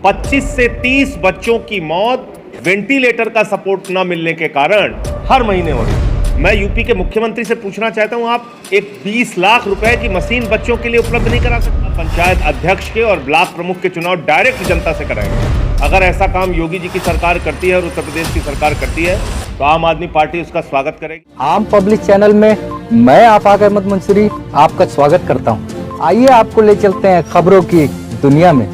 25 से 30 बच्चों की मौत वेंटिलेटर का सपोर्ट न मिलने के कारण हर महीने हो रही है। मैं यूपी के मुख्यमंत्री से पूछना चाहता हूं, आप एक 20 लाख रुपए की मशीन बच्चों के लिए उपलब्ध नहीं करा सकते? पंचायत अध्यक्ष के और ब्लॉक प्रमुख के चुनाव डायरेक्ट जनता से कराएंगे। अगर ऐसा काम योगी जी की सरकार करती है और उत्तर प्रदेश की सरकार करती है तो आम आदमी पार्टी उसका स्वागत करेगी। आम पब्लिक चैनल में मैं आफाक अहमद मुंसरी आपका स्वागत करता हूं। आइए आपको ले चलते हैं खबरों की दुनिया में।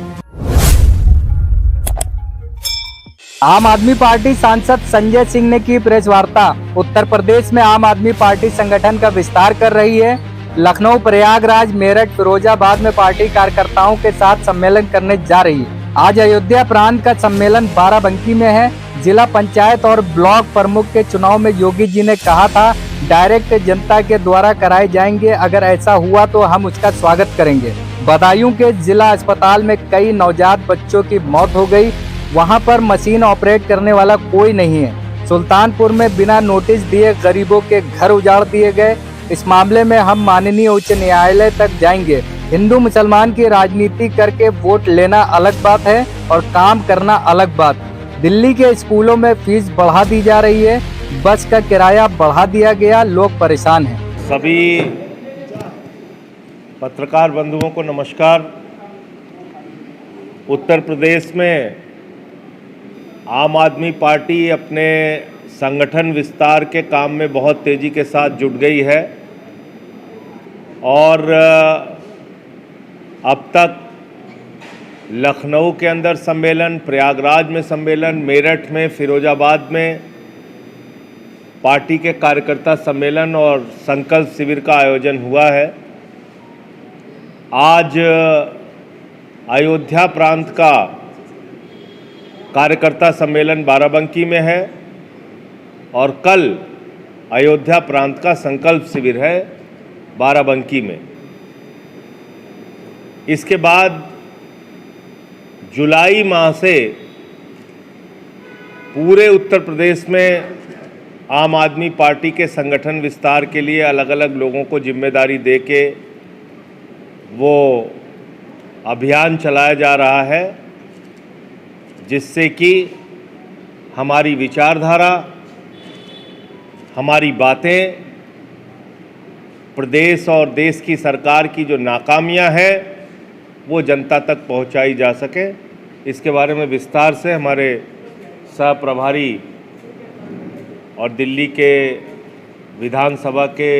आम आदमी पार्टी सांसद संजय सिंह ने की प्रेस वार्ता। उत्तर प्रदेश में आम आदमी पार्टी संगठन का विस्तार कर रही है। लखनऊ, प्रयागराज, मेरठ, फिरोजाबाद में पार्टी कार्यकर्ताओं के साथ सम्मेलन करने जा रही है। आज अयोध्या प्रांत का सम्मेलन बाराबंकी में है। जिला पंचायत और ब्लॉक प्रमुख के चुनाव में योगी जी ने कहा था डायरेक्ट जनता के द्वारा कराए जाएंगे। अगर ऐसा हुआ तो हम उसका स्वागत करेंगे। बदायूं के जिला अस्पताल में कई नवजात बच्चों की मौत हो गई। वहां पर मशीन ऑपरेट करने वाला कोई नहीं है। सुल्तानपुर में बिना नोटिस दिए गरीबों के घर उजाड़ दिए गए। इस मामले में हम माननीय उच्च न्यायालय तक जाएंगे। हिंदू मुसलमान की राजनीति करके वोट लेना अलग बात है और काम करना अलग बात। दिल्ली के स्कूलों में फीस बढ़ा दी जा रही है। बस का किराया बढ़ा दिया गया, लोग परेशान हैं। सभी पत्रकार बंधुओं को नमस्कार। उत्तर प्रदेश में आम आदमी पार्टी अपने संगठन विस्तार के काम में बहुत तेज़ी के साथ जुट गई है और अब तक लखनऊ के अंदर सम्मेलन, प्रयागराज में सम्मेलन, मेरठ में, फिरोजाबाद में पार्टी के कार्यकर्ता सम्मेलन और संकल्प शिविर का आयोजन हुआ है। आज अयोध्या प्रांत का कार्यकर्ता सम्मेलन बाराबंकी में है और कल अयोध्या प्रांत का संकल्प शिविर है बाराबंकी में। इसके बाद जुलाई माह से पूरे उत्तर प्रदेश में आम आदमी पार्टी के संगठन विस्तार के लिए अलग अलग लोगों को जिम्मेदारी देके वो अभियान चलाया जा रहा है, जिससे कि हमारी विचारधारा, हमारी बातें प्रदेश और देश की सरकार की जो नाकामियां हैं वो जनता तक पहुंचाई जा सके। इसके बारे में विस्तार से हमारे सह प्रभारी और दिल्ली के विधानसभा के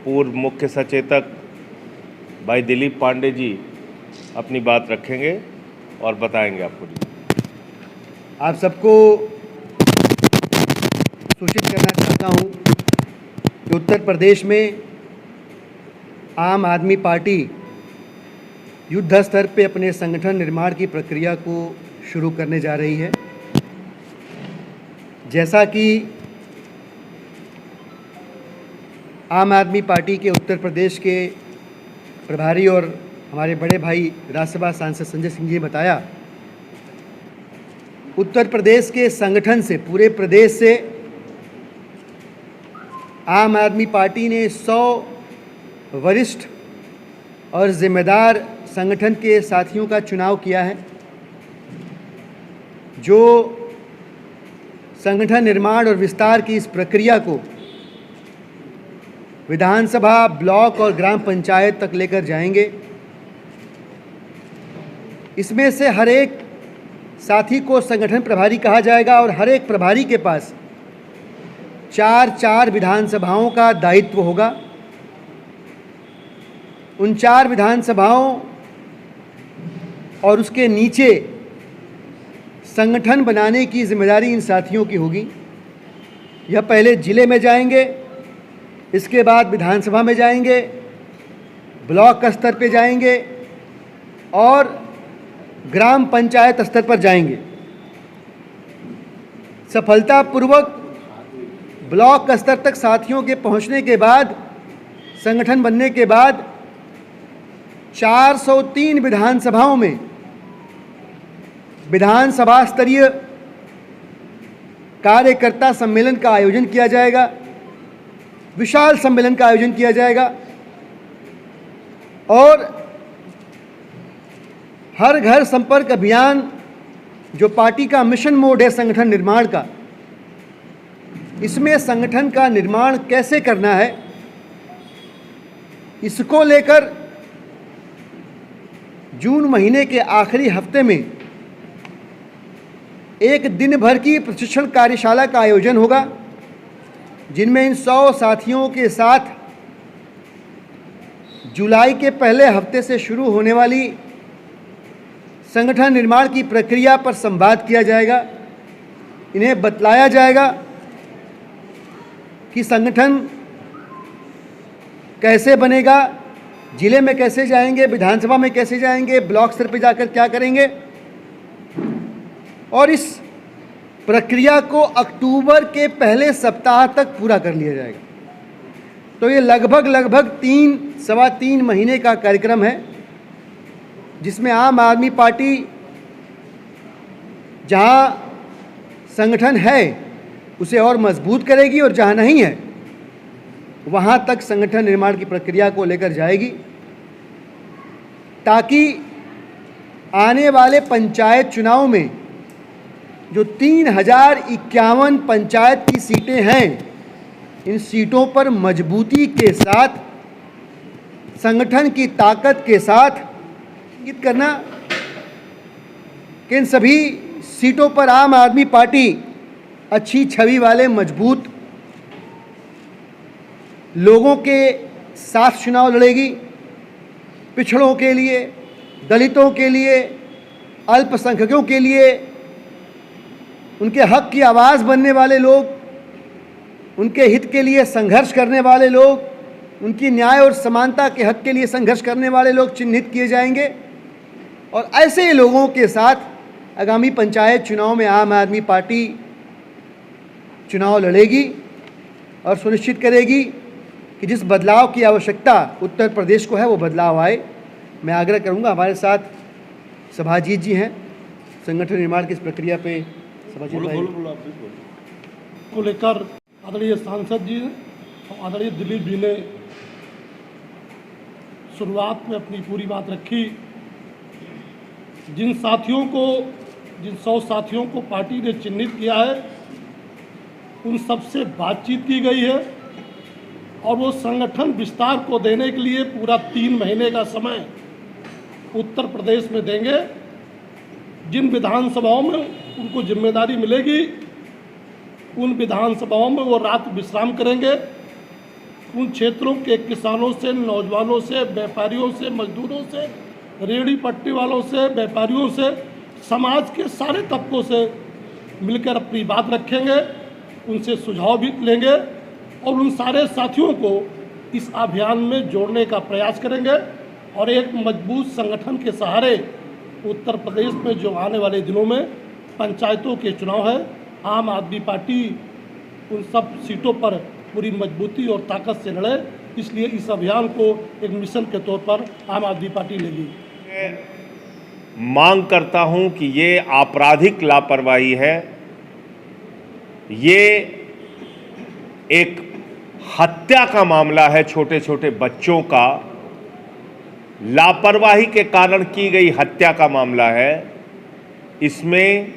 पूर्व मुख्य सचेतक भाई दिलीप पांडे जी अपनी बात रखेंगे और बताएंगे आपको। आप सबको सूचित करना चाहता हूं कि उत्तर प्रदेश में आम आदमी पार्टी युद्ध स्तर पे अपने संगठन निर्माण की प्रक्रिया को शुरू करने जा रही है। जैसा कि आम आदमी पार्टी के उत्तर प्रदेश के प्रभारी और हमारे बड़े भाई राज्यसभा सांसद संजय सिंह जी ने बताया, उत्तर प्रदेश के संगठन से, पूरे प्रदेश से आम आदमी पार्टी ने 100 वरिष्ठ और जिम्मेदार संगठन के साथियों का चुनाव किया है, जो संगठन निर्माण और विस्तार की इस प्रक्रिया को विधानसभा, ब्लॉक और ग्राम पंचायत तक लेकर जाएंगे। इसमें से हर एक साथी को संगठन प्रभारी कहा जाएगा और हर एक प्रभारी के पास 4 विधानसभाओं का दायित्व होगा। उन 4 विधानसभाओं और उसके नीचे संगठन बनाने की जिम्मेदारी इन साथियों की होगी। यह पहले जिले में जाएंगे, इसके बाद विधानसभा में जाएंगे, ब्लॉक स्तर पे जाएंगे और ग्राम पंचायत स्तर पर जाएंगे। सफलतापूर्वक ब्लॉक स्तर तक साथियों के पहुंचने के बाद, संगठन बनने के बाद 403 विधानसभाओं में विधानसभा स्तरीय कार्यकर्ता सम्मेलन का आयोजन किया जाएगा, विशाल सम्मेलन का आयोजन किया जाएगा और हर घर संपर्क अभियान जो पार्टी का मिशन मोड है संगठन निर्माण का, इसमें संगठन का निर्माण कैसे करना है, इसको लेकर जून महीने के आखिरी हफ्ते में एक दिन भर की प्रशिक्षण कार्यशाला का आयोजन होगा, जिनमें इन 100 साथियों के साथ जुलाई के पहले हफ्ते से शुरू होने वाली संगठन निर्माण की प्रक्रिया पर संवाद किया जाएगा। इन्हें बतलाया जाएगा कि संगठन कैसे बनेगा, जिले में कैसे जाएंगे, विधानसभा में कैसे जाएंगे, ब्लॉक स्तर पर जाकर क्या करेंगे, और इस प्रक्रिया को अक्टूबर के पहले सप्ताह तक पूरा कर लिया जाएगा। तो ये लगभग 3-3.25 महीने का कार्यक्रम है, जिसमें आम आदमी पार्टी जहां संगठन है उसे और मजबूत करेगी और जहां नहीं है वहां तक संगठन निर्माण की प्रक्रिया को लेकर जाएगी, ताकि आने वाले पंचायत चुनाव में जो 3051 पंचायत की सीटें हैं, इन सीटों पर मजबूती के साथ, संगठन की ताकत के साथ इंगित करना कि इन सभी सीटों पर आम आदमी पार्टी अच्छी छवि वाले मजबूत लोगों के साथ चुनाव लड़ेगी। पिछड़ों के लिए, दलितों के लिए, अल्पसंख्यकों के लिए, उनके हक की आवाज़ बनने वाले लोग, उनके हित के लिए संघर्ष करने वाले लोग, उनकी न्याय और समानता के हक के लिए संघर्ष करने वाले लोग चिन्हित किए जाएंगे। और ऐसे लोगों के साथ आगामी पंचायत चुनाव में आम आदमी पार्टी चुनाव लड़ेगी और सुनिश्चित करेगी कि जिस बदलाव की आवश्यकता उत्तर प्रदेश को है वो बदलाव आए। मैं आग्रह करूंगा, हमारे साथ सभाजीत जी हैं, संगठन निर्माण की इस प्रक्रिया पे सभाजीत भाई को लेकर आदरणीय सांसद जी और आदरणीय दिलीप जी ने शुरुआत में अपनी पूरी बात रखी। जिन 100 साथियों को पार्टी ने चिन्हित किया है, उन सबसे बातचीत की गई है और वो संगठन विस्तार को देने के लिए पूरा 3 महीने का समय उत्तर प्रदेश में देंगे। जिन विधानसभाओं में उनको जिम्मेदारी मिलेगी, उन विधानसभाओं में वो रात विश्राम करेंगे। उन क्षेत्रों के किसानों से, नौजवानों से, व्यापारियों से, मजदूरों से, रेहड़ी पट्टी वालों से, व्यापारियों से, समाज के सारे तबकों से मिलकर अपनी बात रखेंगे, उनसे सुझाव भी लेंगे और उन सारे साथियों को इस अभियान में जोड़ने का प्रयास करेंगे। और एक मजबूत संगठन के सहारे उत्तर प्रदेश में जो आने वाले दिनों में पंचायतों के चुनाव है, आम आदमी पार्टी उन सब सीटों पर पूरी मजबूती और ताकत से लड़े। इसलिए इस अभियान को एक मिशन के तौर पर आम आदमी पार्टी लेगी। मांग करता हूं कि ये आपराधिक लापरवाही है, ये एक हत्या का मामला है, छोटे छोटे बच्चों का लापरवाही के कारण की गई हत्या का मामला है। इसमें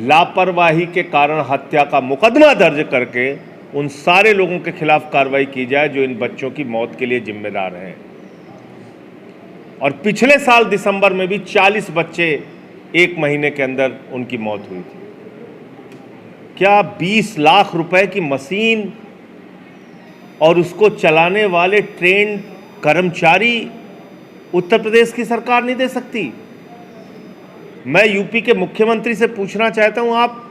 लापरवाही के कारण हत्या का मुकदमा दर्ज करके उन सारे लोगों के खिलाफ कार्रवाई की जाए जो इन बच्चों की मौत के लिए जिम्मेदार हैं। और पिछले साल दिसंबर में भी 40 बच्चे 1 महीने के अंदर उनकी मौत हुई थी। क्या 20 लाख रुपए की मशीन और उसको चलाने वाले ट्रेंड कर्मचारी उत्तर प्रदेश की सरकार नहीं दे सकती? मैं यूपी के मुख्यमंत्री से पूछना चाहता हूं, आप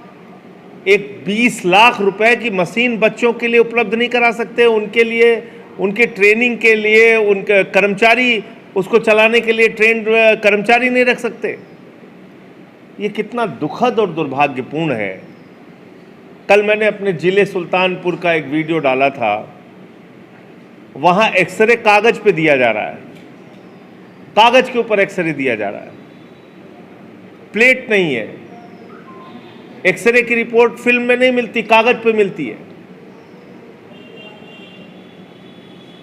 एक 20 लाख रुपए की मशीन बच्चों के लिए उपलब्ध नहीं करा सकते? उनके लिए, उनके ट्रेनिंग के लिए, उनके कर्मचारी, उसको चलाने के लिए ट्रेंड कर्मचारी नहीं रख सकते? ये कितना दुखद और दुर्भाग्यपूर्ण है। कल मैंने अपने जिले सुल्तानपुर का एक वीडियो डाला था, वहां एक्सरे कागज पे दिया जा रहा है, कागज के ऊपर एक्सरे दिया जा रहा है, प्लेट नहीं है। एक्सरे की रिपोर्ट फिल्म में नहीं मिलती, कागज पे मिलती है।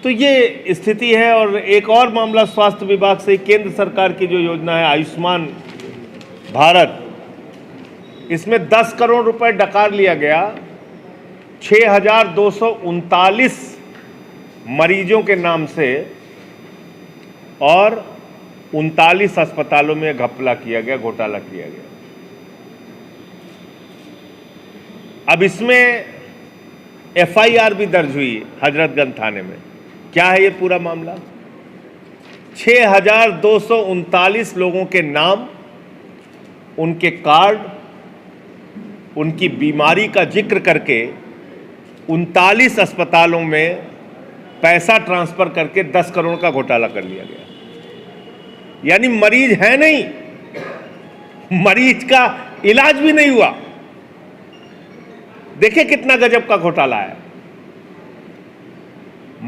तो ये स्थिति है। और एक और मामला स्वास्थ्य विभाग से, केंद्र सरकार की जो योजना है आयुष्मान भारत, इसमें 10 करोड़ रुपए डकार लिया गया 6,239 मरीजों के नाम से और 39 अस्पतालों में घपला किया गया, घोटाला किया गया। अब इसमें एफआईआर भी दर्ज हुई हजरतगंज थाने में। क्या है ये पूरा मामला? 6,239 लोगों के नाम, उनके कार्ड, उनकी बीमारी का जिक्र करके 39 अस्पतालों में पैसा ट्रांसफर करके 10 करोड़ का घोटाला कर लिया गया। यानी मरीज है नहीं, मरीज का इलाज भी नहीं हुआ। देखिए कितना गजब का घोटाला है।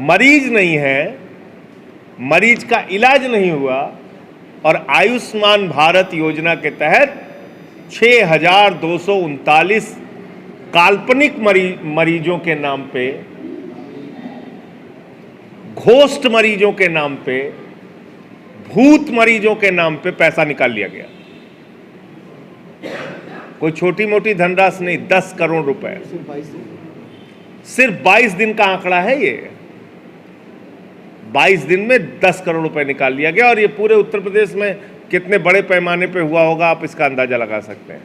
मरीज नहीं है, मरीज का इलाज नहीं हुआ और आयुष्मान भारत योजना के तहत 6,239 काल्पनिक मरीजों के नाम पे, घोस्ट मरीजों के नाम पे, भूत मरीजों के नाम पे पैसा निकाल लिया गया। कोई छोटी मोटी धनराशि नहीं, 10 करोड़ रुपए। सिर्फ 22 दिन का आंकड़ा है ये। 22 दिन में 10 करोड़ रुपए निकाल लिया गया और ये पूरे उत्तर प्रदेश में कितने बड़े पैमाने पे हुआ होगा आप इसका अंदाजा लगा सकते हैं।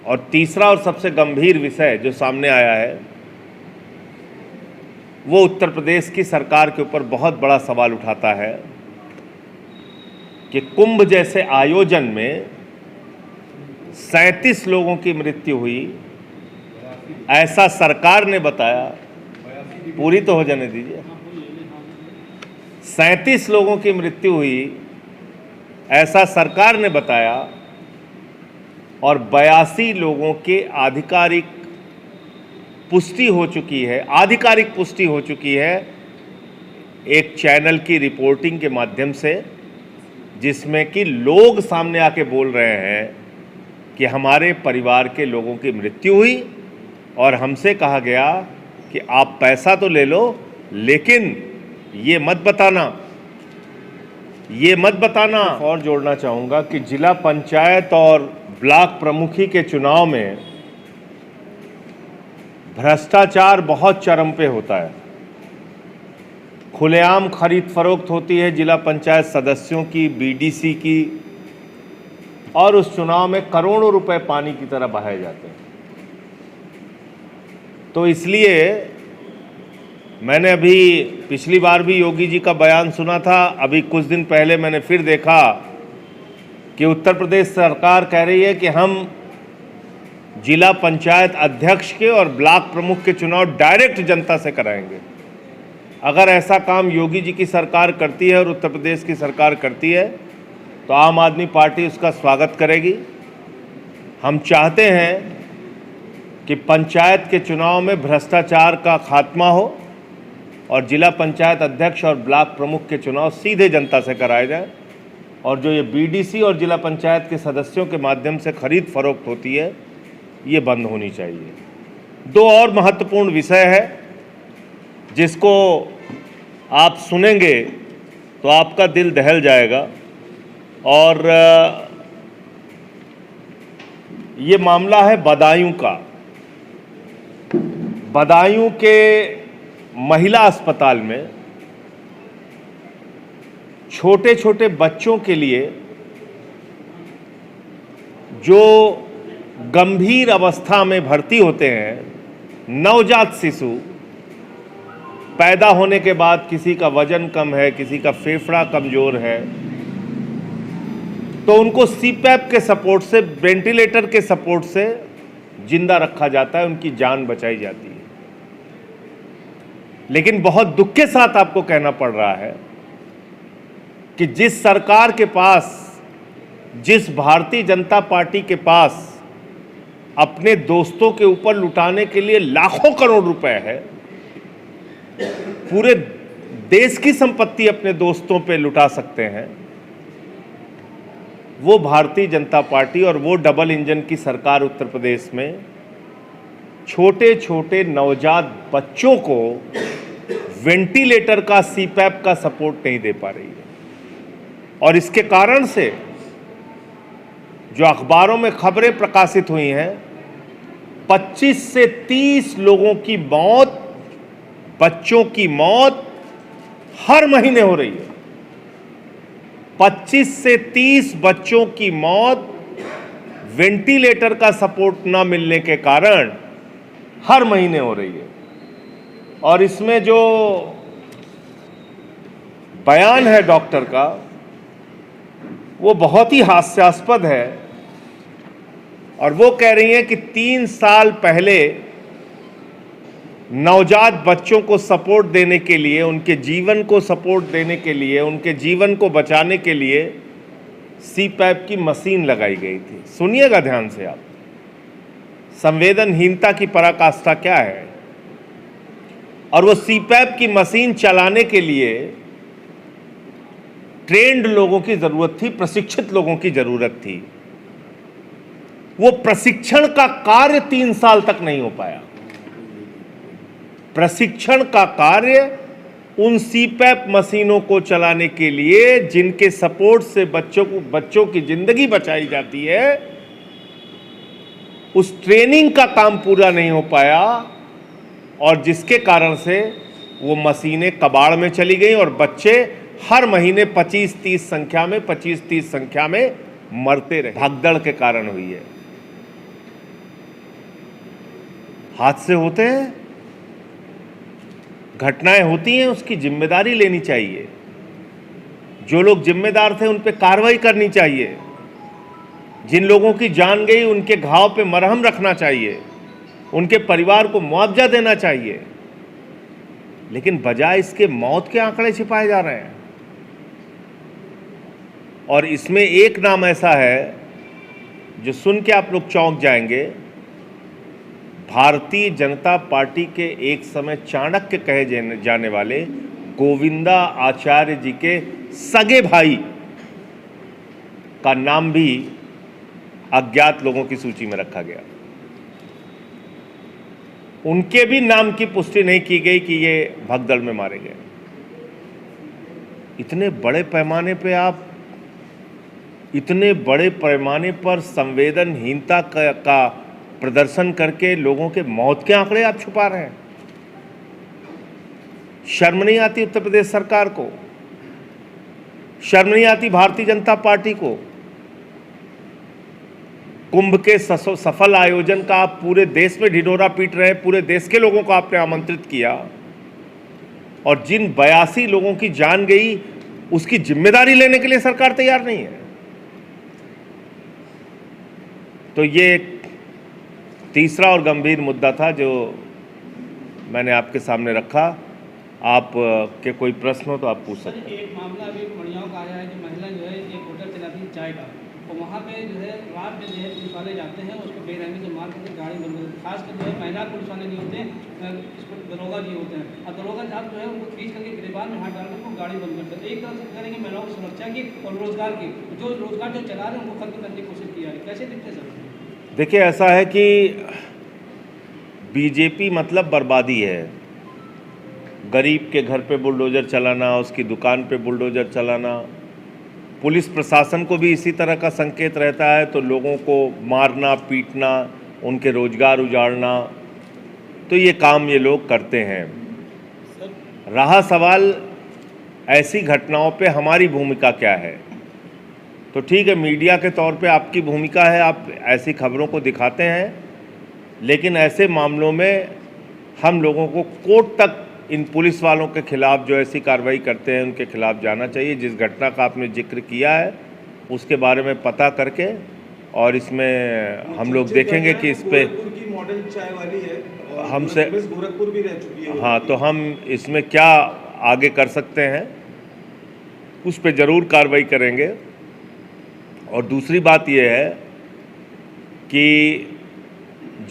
और तीसरा और सबसे गंभीर विषय जो सामने आया है वो उत्तर प्रदेश की सरकार के ऊपर बहुत बड़ा सवाल उठाता है कि कुंभ जैसे आयोजन में 37 लोगों की मृत्यु हुई, ऐसा सरकार ने बताया। पूरी तो हो जाने दीजिए। 37 लोगों की मृत्यु हुई, ऐसा सरकार ने बताया और 82 लोगों के आधिकारिक पुष्टि हो चुकी है, आधिकारिक पुष्टि हो चुकी है एक चैनल की रिपोर्टिंग के माध्यम से, जिसमें कि लोग सामने आके बोल रहे हैं कि हमारे परिवार के लोगों की मृत्यु हुई और हमसे कहा गया कि आप पैसा तो ले लो लेकिन ये मत बताना। और जोड़ना चाहूँगा कि जिला पंचायत और ब्लॉक प्रमुखी के चुनाव में भ्रष्टाचार बहुत चरम पे होता है। खुलेआम खरीद फरोख्त होती है जिला पंचायत सदस्यों की, बीडीसी की, और उस चुनाव में करोड़ों रुपए पानी की तरह बहाए जाते हैं। तो इसलिए मैंने अभी पिछली बार भी योगी जी का बयान सुना था, अभी कुछ दिन पहले मैंने फिर देखा कि उत्तर प्रदेश सरकार कह रही है कि हम जिला पंचायत अध्यक्ष के और ब्लॉक प्रमुख के चुनाव डायरेक्ट जनता से कराएंगे। अगर ऐसा काम योगी जी की सरकार करती है और उत्तर प्रदेश की सरकार करती है तो आम आदमी पार्टी उसका स्वागत करेगी। हम चाहते हैं कि पंचायत के चुनाव में भ्रष्टाचार का खात्मा हो और जिला पंचायत अध्यक्ष और ब्लॉक प्रमुख के चुनाव सीधे जनता से कराए जाएं, और जो ये बीडीसी और जिला पंचायत के सदस्यों के माध्यम से खरीद फरोख्त होती है ये बंद होनी चाहिए। दो और महत्वपूर्ण विषय है जिसको आप सुनेंगे तो आपका दिल दहल जाएगा, और ये मामला है बदायूं का। बदायूं के महिला अस्पताल में छोटे छोटे बच्चों के लिए जो गंभीर अवस्था में भर्ती होते हैं, नवजात शिशु पैदा होने के बाद किसी का वजन कम है, किसी का फेफड़ा कमज़ोर है, तो उनको सीपैप के सपोर्ट से, वेंटिलेटर के सपोर्ट से जिंदा रखा जाता है, उनकी जान बचाई जाती है। लेकिन बहुत दुख के साथ आपको कहना पड़ रहा है कि जिस सरकार के पास, जिस भारतीय जनता पार्टी के पास अपने दोस्तों के ऊपर लुटाने के लिए लाखों करोड़ रुपए है, पूरे देश की संपत्ति अपने दोस्तों पे लुटा सकते हैं, वो भारतीय जनता पार्टी और वो डबल इंजन की सरकार उत्तर प्रदेश में छोटे छोटे नवजात बच्चों को वेंटिलेटर का, सीपैप का सपोर्ट नहीं दे पा रही है। और इसके कारण से जो अखबारों में खबरें प्रकाशित हुई हैं, 25 से 30 लोगों की मौत, बच्चों की मौत हर महीने हो रही है। 25 से 30 बच्चों की मौत वेंटिलेटर का सपोर्ट न मिलने के कारण हर महीने हो रही है। और इसमें जो बयान है डॉक्टर का, वो बहुत ही हास्यास्पद है। और वो कह रही हैं कि 3 साल पहले नवजात बच्चों को सपोर्ट देने के लिए, उनके जीवन को सपोर्ट देने के लिए, उनके जीवन को बचाने के लिए सीपैप की मशीन लगाई गई थी। सुनिएगा ध्यान से आप, संवेदनहीनता की पराकाष्ठा क्या है। और वो सीपैप की मशीन चलाने के लिए ट्रेंड लोगों की जरूरत थी, प्रशिक्षित लोगों की जरूरत थी। वो प्रशिक्षण का कार्य 3 साल तक नहीं हो पाया। प्रशिक्षण का कार्य उन सीपैप मशीनों को चलाने के लिए जिनके सपोर्ट से बच्चों की जिंदगी बचाई जाती है, उस ट्रेनिंग का काम पूरा नहीं हो पाया। और जिसके कारण से वो मशीनें कबाड़ में चली गई और बच्चे हर महीने 25-30 संख्या में मरते रहे। भगदड़ के कारण हुई है। हादसे होते हैं, घटनाएं होती हैं, उसकी जिम्मेदारी लेनी चाहिए। जो लोग जिम्मेदार थे उन पे कार्रवाई करनी चाहिए। जिन लोगों की जान गई उनके घाव पे मरहम रखना चाहिए, उनके परिवार को मुआवजा देना चाहिए। लेकिन बजाय इसके मौत के आंकड़े छिपाए जा रहे हैं। और इसमें एक नाम ऐसा है जो सुन के आप लोग चौंक जाएंगे। भारतीय जनता पार्टी के एक समय चाणक्य कहे जाने वाले गोविंदा आचार्य जी के सगे भाई का नाम भी अज्ञात लोगों की सूची में रखा गया। उनके भी नाम की पुष्टि नहीं की गई कि ये भगदड़ में मारे गए। इतने बड़े पैमाने पर संवेदनहीनता का प्रदर्शन करके लोगों के मौत के आंकड़े आप छुपा रहे हैं। शर्म नहीं आती उत्तर प्रदेश सरकार को? शर्म नहीं आती भारतीय जनता पार्टी को? कुंभ के सफल आयोजन का आप पूरे देश में ढिढोरा पीट रहे हैं। पूरे देश के लोगों को आपने आमंत्रित किया और जिन 82 लोगों की जान गई उसकी जिम्मेदारी लेने के लिए सरकार तैयार नहीं है। तो ये एक तीसरा और गंभीर मुद्दा था जो मैंने आपके सामने रखा। आप के कोई प्रश्न हो तो आप पूछ सकते हैं। एक मामला अभी मड़ियाओं का आया है कि महिला जो है एक होटल चलाती है चाय का, तो वहाँ पे जो है रात में जो है पुलिस वाले जाते हैं, उसको बेरहमी से मार करके गाड़ी बंद करते हैं। खासकर जो है महिला पुलिस वाले नहीं होते हैं, दरोगा जी होते हैं, और दरोगा साहब जो है उनको खींच करके गिरबान में हाथ डाल कर गाड़ी बंद करते हैं। एक तरफ से करेंगे महिलाओं की सुरक्षा की और रोजगार की, जो रोजगार जो चला रहे हैं उनको खत्म करने की कोशिश की जा रही है। कैसे दिखते सर? देखिए, ऐसा है कि बीजेपी मतलब बर्बादी है। गरीब के घर पे बुलडोजर चलाना, उसकी दुकान पे बुलडोजर चलाना। पुलिस प्रशासन को भी इसी तरह का संकेत रहता है, तो लोगों को मारना, पीटना, उनके रोजगार उजाड़ना, तो ये काम ये लोग करते हैं। रहा सवाल ऐसी घटनाओं पे हमारी भूमिका क्या है, तो ठीक है, मीडिया के तौर पे आपकी भूमिका है, आप ऐसी खबरों को दिखाते हैं, लेकिन ऐसे मामलों में हम लोगों को कोर्ट तक इन पुलिस वालों के खिलाफ जो ऐसी कार्रवाई करते हैं उनके खिलाफ जाना चाहिए। जिस घटना का आपने जिक्र किया है उसके बारे में पता करके और इसमें हम लोग देखेंगे कि इस पे की मॉडल चाय वाली है, हमसे गोरखपुर भी रह चुकी है। हाँ, तो हम इसमें क्या आगे कर सकते हैं उस पे ज़रूर कार्रवाई करेंगे। और दूसरी बात यह है कि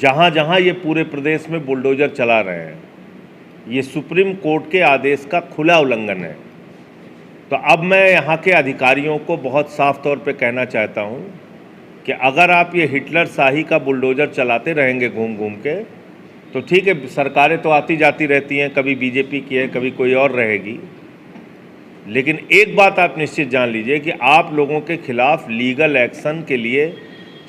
जहाँ जहाँ ये पूरे प्रदेश में बुलडोजर चला रहे हैं, ये सुप्रीम कोर्ट के आदेश का खुला उल्लंघन है। तो अब मैं यहाँ के अधिकारियों को बहुत साफ तौर पे कहना चाहता हूँ कि अगर आप ये हिटलर शाही का बुलडोजर चलाते रहेंगे घूम घूम के, तो ठीक है, सरकारें तो आती जाती रहती हैं, कभी बीजेपी की है, कभी कोई और रहेगी, लेकिन एक बात आप निश्चित जान लीजिए कि आप लोगों के खिलाफ लीगल एक्शन के लिए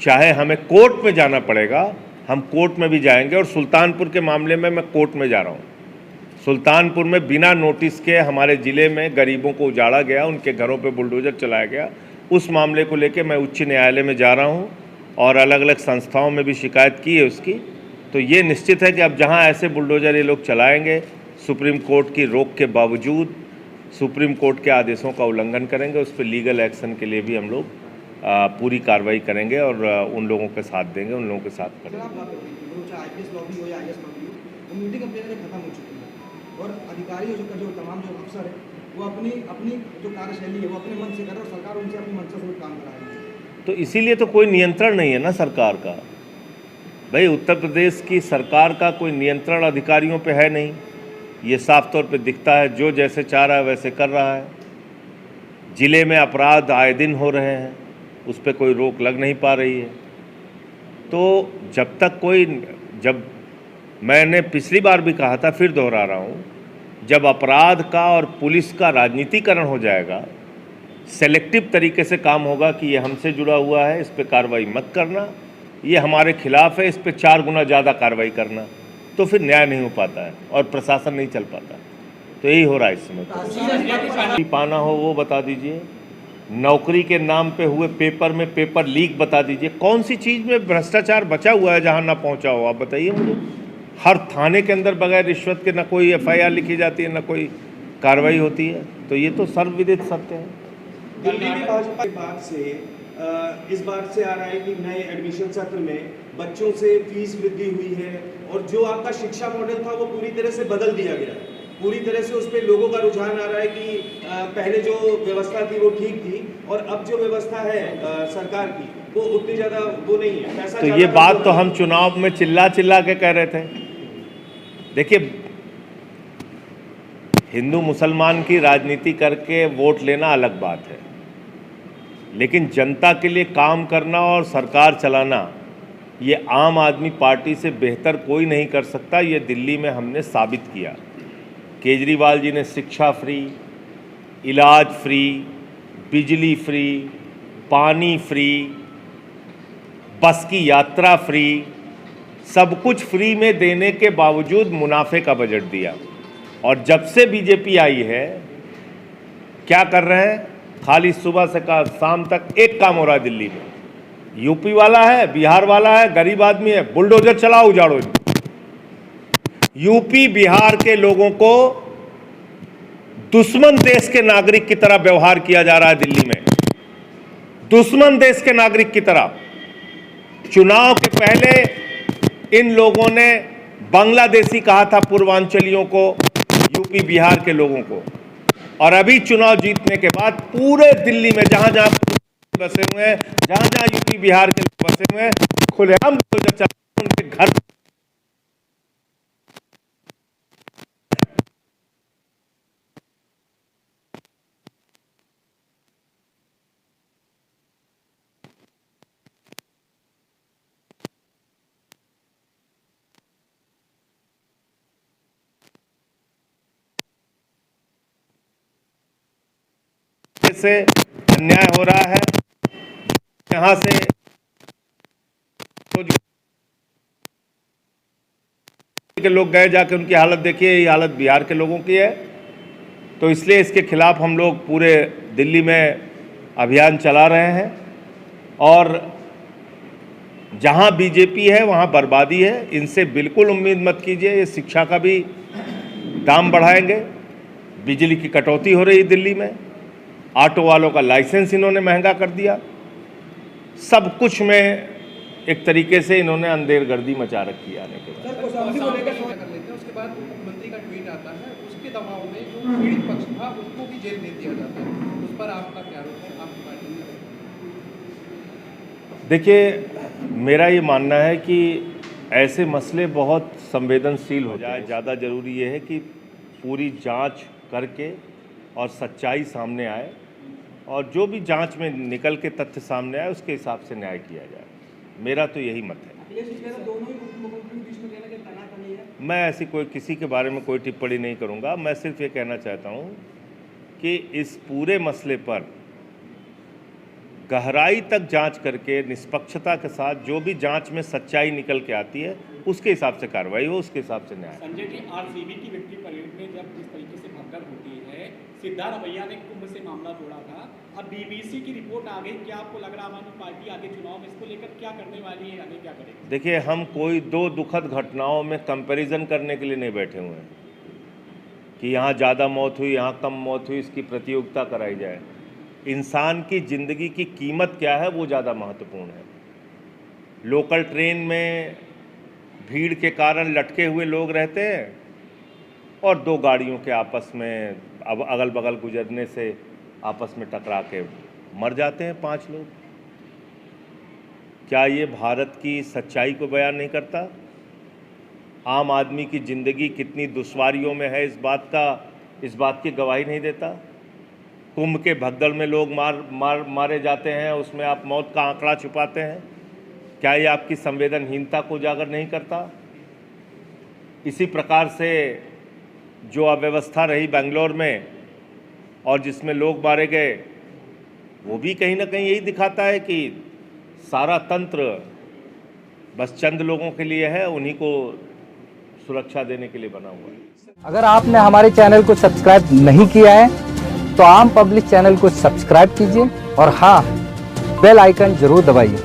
चाहे हमें कोर्ट में जाना पड़ेगा, हम कोर्ट में भी जाएंगे। और सुल्तानपुर के मामले में मैं कोर्ट में जा रहा हूँ। सुल्तानपुर में बिना नोटिस के हमारे ज़िले में गरीबों को उजाड़ा गया, उनके घरों पे बुलडोज़र चलाया गया। उस मामले को लेकर मैं उच्च न्यायालय में जा रहा हूँ और अलग अलग संस्थाओं में भी शिकायत की है उसकी। तो ये निश्चित है कि अब जहाँ ऐसे बुलडोज़र ये लोग चलाएंगे, सुप्रीम कोर्ट की रोक के बावजूद सुप्रीम कोर्ट के आदेशों का उल्लंघन करेंगे, उस पर लीगल एक्शन के लिए भी हम लोग पूरी कार्रवाई करेंगे और उन लोगों के साथ देंगे, उन लोगों के साथ करेंगे। आईपीएस लॉबी हो या आईएएस लॉबी हो, वो मीटिंग अब धीरे खत्म हो चुकी है और अधिकारी जो तमाम जो अफसर है वो अपनी अपनी जो कार्यशैली है वो अपने मन से कर रहे हैं और सरकार उनसे अपनी मंशा से काम करा रही है। तो इसीलिए तो कोई नियंत्रण नहीं है ना सरकार का। भाई उत्तर प्रदेश की सरकार का कोई नियंत्रण अधिकारियों पे है नहीं, ये साफ तौर पे दिखता है। जो जैसे चाह रहा है वैसे कर रहा है। ज़िले में अपराध आए दिन हो रहे हैं, उस पर कोई रोक लग नहीं पा रही है। तो जब मैंने पिछली बार भी कहा था, फिर दोहरा रहा हूँ, जब अपराध का और पुलिस का राजनीतिकरण हो जाएगा, सेलेक्टिव तरीके से काम होगा कि ये हमसे जुड़ा हुआ है, इस पर कार्रवाई मत करना, ये हमारे खिलाफ है, इस पर 4 गुना ज़्यादा कार्रवाई करना, तो फिर न्याय नहीं हो पाता है और प्रशासन नहीं चल पाता। तो यही हो रहा है इस समय। पाना हो वो बता दीजिए, नौकरी के नाम पे हुए पेपर में पेपर लीक बता दीजिए। कौन सी चीज़ में भ्रष्टाचार बचा हुआ है जहाँ ना पहुँचा हो, आप बताइए मुझे। हर थाने के अंदर बगैर रिश्वत के ना कोई एफआईआर लिखी जाती है, ना कोई कार्रवाई होती है। तो ये तो सर्वविदित सत्य है। दिल्ली में भाजपा के बाद से इस बात से आ रहा है कि नए एडमिशन सत्र में बच्चों से फीस वृद्धि हुई है और जो आपका शिक्षा मॉडल था वो पूरी तरह से बदल दिया गया है। पूरी तरह से उस पर लोगों का रुझान आ रहा है कि पहले जो व्यवस्था थी वो ठीक थी और अब जो व्यवस्था है सरकार की वो उतनी ज़्यादा वो नहीं है। पैसा तो ये बात तो हम चुनाव में चिल्ला चिल्ला के कह रहे थे। देखिए, हिंदू मुसलमान की राजनीति करके वोट लेना अलग बात है, लेकिन जनता के लिए काम करना और सरकार चलाना ये आम आदमी पार्टी से बेहतर कोई नहीं कर सकता। ये दिल्ली में हमने साबित किया। केजरीवाल जी ने शिक्षा फ्री, इलाज फ्री, बिजली फ्री, पानी फ्री, बस की यात्रा फ्री, सब कुछ फ्री में देने के बावजूद मुनाफे का बजट दिया। और जब से बीजेपी आई है क्या कर रहे हैं? खाली सुबह से शाम तक एक काम हो रहा है दिल्ली में। यूपी वाला है, बिहार वाला है, गरीब आदमी है, बुलडोजर चलाओ उजाड़ो। यूपी बिहार के लोगों को दुश्मन देश के नागरिक की तरह व्यवहार किया जा रहा है दिल्ली में, दुश्मन देश के नागरिक की तरह। चुनाव के पहले इन लोगों ने बांग्लादेशी कहा था पूर्वांचलियों को, यूपी बिहार के लोगों को, और अभी चुनाव जीतने के बाद पूरे दिल्ली में जहां जहां बसे हुए हैं, जहां जहां यूपी बिहार के लोग बसे हुए हैं, खुलेआम उनके घर से अन्याय हो रहा है। यहाँ से तो के लोग गए, जाके उनकी हालत देखिए, ये हालत बिहार के लोगों की है। तो इसलिए इसके खिलाफ हम लोग पूरे दिल्ली में अभियान चला रहे हैं और जहाँ बीजेपी है वहाँ बर्बादी है। इनसे बिल्कुल उम्मीद मत कीजिए। ये शिक्षा का भी दाम बढ़ाएंगे, बिजली की कटौती हो रही है दिल्ली में, ऑटो वालों का लाइसेंस इन्होंने महंगा कर दिया, सब कुछ में एक तरीके से इन्होंने अंधेरगर्दी मचा रखी है। आने के बाद उसके बाद मुख्यमंत्री का ट्वीट आता है, उसके दबाव में जो पीड़ित पक्ष था उसको भी जेल भेज दिया जाता है। उस पर आपका क्या आरोप है आपकी पार्टी में? देखिए, मेरा ये मानना है कि ऐसे मसले बहुत संवेदनशील हो जाए। ज़्यादा ज़रूरी ये है कि पूरी जांच करके और सच्चाई सामने आए और जो भी जांच में निकल के तथ्य सामने आए उसके हिसाब से न्याय किया जाए। मेरा तो यही मत है। मैं ऐसी कोई किसी के बारे में कोई टिप्पणी नहीं करूंगा। मैं सिर्फ ये कहना चाहता हूं कि इस पूरे मसले पर गहराई तक जांच करके निष्पक्षता के साथ जो भी जांच में सच्चाई निकल के आती है उसके हिसाब से कार्रवाई हो, उसके हिसाब से न्याय। संजय जी, आरसीबी की विक्ट्री परेड में जब जिस तरीके से भगदड़ होती है, सिद्धार्थ भैया ने कुंभ से मामला जोड़ा था, अब बीबीसी की रिपोर्ट आ गई, क्या आपको लग रहा है आम आदमी पार्टी आगे चुनाव में इसको लेकर क्या करने वाली है, आगे क्या करेगी? देखिए, हम कोई दो दुखद घटनाओं में कंपैरिजन करने के लिए नहीं बैठे हुए हैं कि यहाँ ज़्यादा मौत हुई, यहाँ कम मौत हुई, इसकी प्रतियोगिता कराई जाए। इंसान की ज़िंदगी की कीमत क्या है वो ज़्यादा महत्वपूर्ण है। लोकल ट्रेन में भीड़ के कारण लटके हुए लोग रहते हैं और दो गाड़ियों के आपस में अब अगल बगल गुजरने से आपस में टकरा के मर जाते हैं 5 लोग। क्या ये भारत की सच्चाई को बयान नहीं करता? आम आदमी की ज़िंदगी कितनी दुश्वारियों में है, इस बात की गवाही नहीं देता? कुंभ के भगदड़ में लोग मारे जाते हैं, उसमें आप मौत का आंकड़ा छुपाते हैं। क्या ये आपकी संवेदनहीनता को उजागर नहीं करता? इसी प्रकार से जो अव्यवस्था रही बेंगलोर में और जिसमें लोग मारे गए, वो भी कहीं ना कहीं यही दिखाता है कि सारा तंत्र बस चंद लोगों के लिए है, उन्हीं को सुरक्षा देने के लिए बना हुआ है। अगर आपने हमारे चैनल को सब्सक्राइब नहीं किया है तो आम पब्लिक चैनल को सब्सक्राइब कीजिए और हाँ, बेल आइकन जरूर दबाइए।